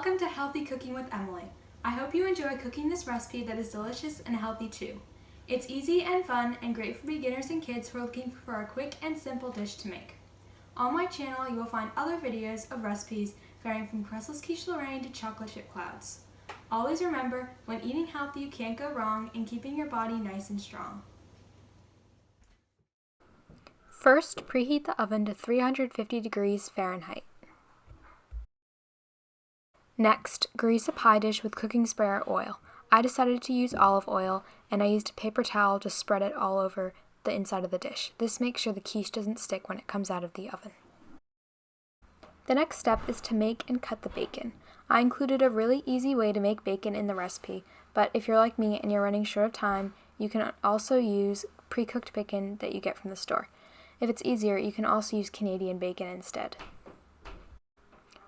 Welcome to Healthy Cooking with Emily. I hope you enjoy cooking this recipe that is delicious and healthy too. It's easy and fun and great for beginners and kids who are looking for a quick and simple dish to make. On my channel, you will find other videos of recipes varying from Crustless Quiche Lorraine to chocolate chip clouds. Always remember, when eating healthy, you can't go wrong in keeping your body nice and strong. First, preheat the oven to 350 degrees Fahrenheit. Next, grease a pie dish with cooking spray or oil. I decided to use olive oil, and I used a paper towel to spread it all over the inside of the dish. This makes sure the quiche doesn't stick when it comes out of the oven. The next step is to make and cut the bacon. I included a really easy way to make bacon in the recipe, but if you're like me and you're running short of time, you can also use pre-cooked bacon that you get from the store. If it's easier, you can also use Canadian bacon instead.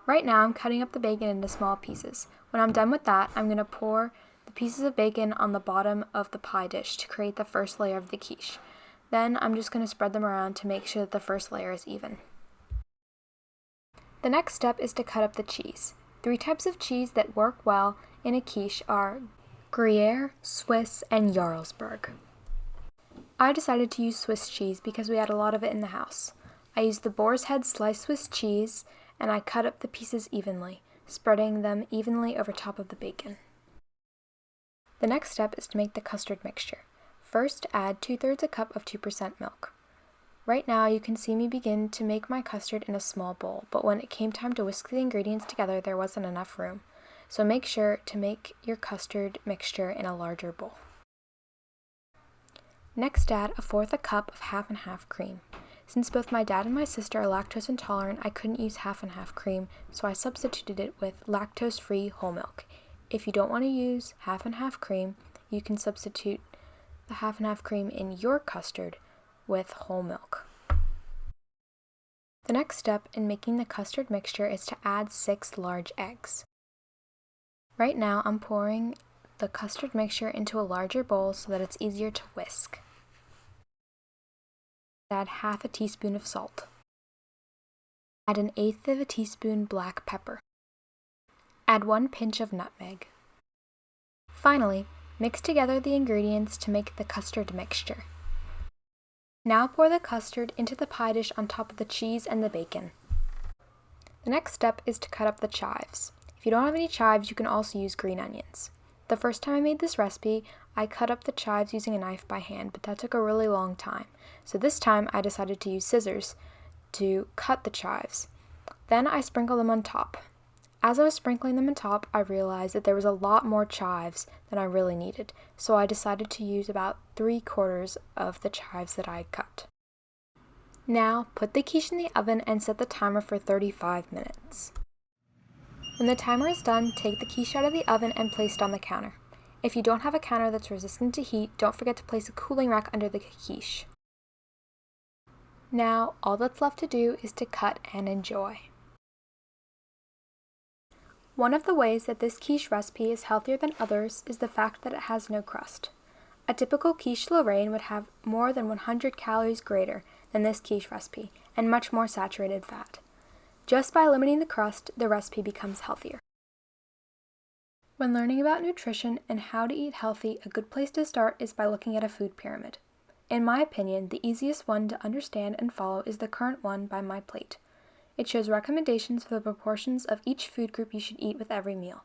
Right now, I'm cutting up the bacon into small pieces. When I'm done with that, I'm going to pour the pieces of bacon on the bottom of the pie dish to create the first layer of the quiche. Then I'm just going to spread them around to make sure that the first layer is even. The next step is to cut up the cheese. 3 types of cheese that work well in a quiche are Gruyere, Swiss, and Jarlsberg. I decided to use Swiss cheese because we had a lot of it in the house. I used the boar's head sliced Swiss cheese, and I cut up the pieces evenly, spreading them evenly over top of the bacon. The next step is to make the custard mixture. First, add 2/3 a cup of 2% milk. Right now, you can see me begin to make my custard in a small bowl, but when it came time to whisk the ingredients together, there wasn't enough room. So make sure to make your custard mixture in a larger bowl. Next, add 1/4 a cup of half and half cream. Since both my dad and my sister are lactose intolerant, I couldn't use half and half cream, so I substituted it with lactose-free whole milk. If you don't want to use half and half cream, you can substitute the half and half cream in your custard with whole milk. The next step in making the custard mixture is to add 6 large eggs. Right now, I'm pouring the custard mixture into a larger bowl so that it's easier to whisk. Add 1/2 teaspoon of salt. Add 1/8 teaspoon black pepper. Add 1 pinch of nutmeg. Finally, mix together the ingredients to make the custard mixture. Now pour the custard into the pie dish on top of the cheese and the bacon. The next step is to cut up the chives. If you don't have any chives, you can also use green onions. The first time I made this recipe, I cut up the chives using a knife by hand, but that took a really long time. So this time I decided to use scissors to cut the chives. Then I sprinkled them on top. As I was sprinkling them on top, I realized that there was a lot more chives than I really needed, so I decided to use about 3/4 of the chives that I had cut. Now, put the quiche in the oven and set the timer for 35 minutes. When the timer is done, take the quiche out of the oven and place it on the counter. If you don't have a counter that's resistant to heat, don't forget to place a cooling rack under the quiche. Now, all that's left to do is to cut and enjoy. One of the ways that this quiche recipe is healthier than others is the fact that it has no crust. A typical quiche Lorraine would have more than 100 calories greater than this quiche recipe, and much more saturated fat. Just by eliminating the crust, the recipe becomes healthier. When learning about nutrition and how to eat healthy, a good place to start is by looking at a food pyramid. In my opinion, the easiest one to understand and follow is the current one by my plate. It shows recommendations for the proportions of each food group you should eat with every meal.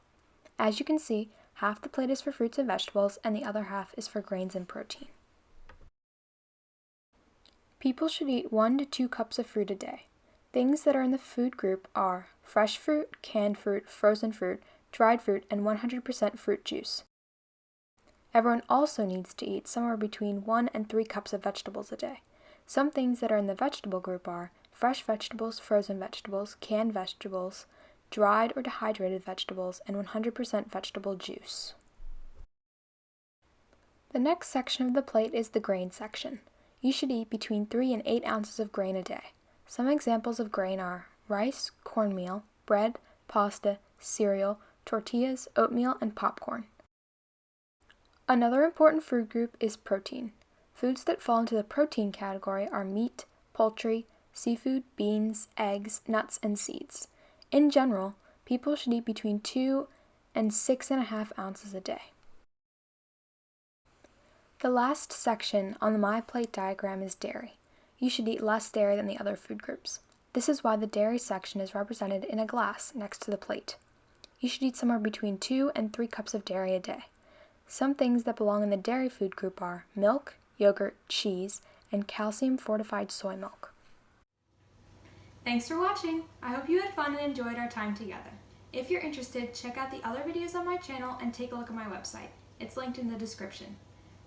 As you can see, half the plate is for fruits and vegetables, and the other half is for grains and protein. People should eat 1 to 2 cups of fruit a day. Things that are in the food group are fresh fruit, canned fruit, frozen fruit, dried fruit, and 100% fruit juice. Everyone also needs to eat somewhere between 1 and 3 cups of vegetables a day. Some things that are in the vegetable group are fresh vegetables, frozen vegetables, canned vegetables, dried or dehydrated vegetables, and 100% vegetable juice. The next section of the plate is the grain section. You should eat between 3 and 8 ounces of grain a day. Some examples of grain are rice, cornmeal, bread, pasta, cereal, tortillas, oatmeal, and popcorn. Another important food group is protein. Foods that fall into the protein category are meat, poultry, seafood, beans, eggs, nuts, and seeds. In general, people should eat between 2 and 6.5 ounces a day. The last section on the My Plate diagram is dairy. You should eat less dairy than the other food groups. This is why the dairy section is represented in a glass next to the plate. You should eat somewhere between 2 and 3 cups of dairy a day. Some things that belong in the dairy food group are milk, yogurt, cheese, and calcium-fortified soy milk. Thanks for watching! I hope you had fun and enjoyed our time together. If you're interested, check out the other videos on my channel and take a look at my website. It's linked in the description.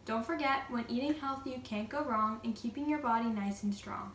Don't forget, when eating healthy, you can't go wrong in keeping your body nice and strong.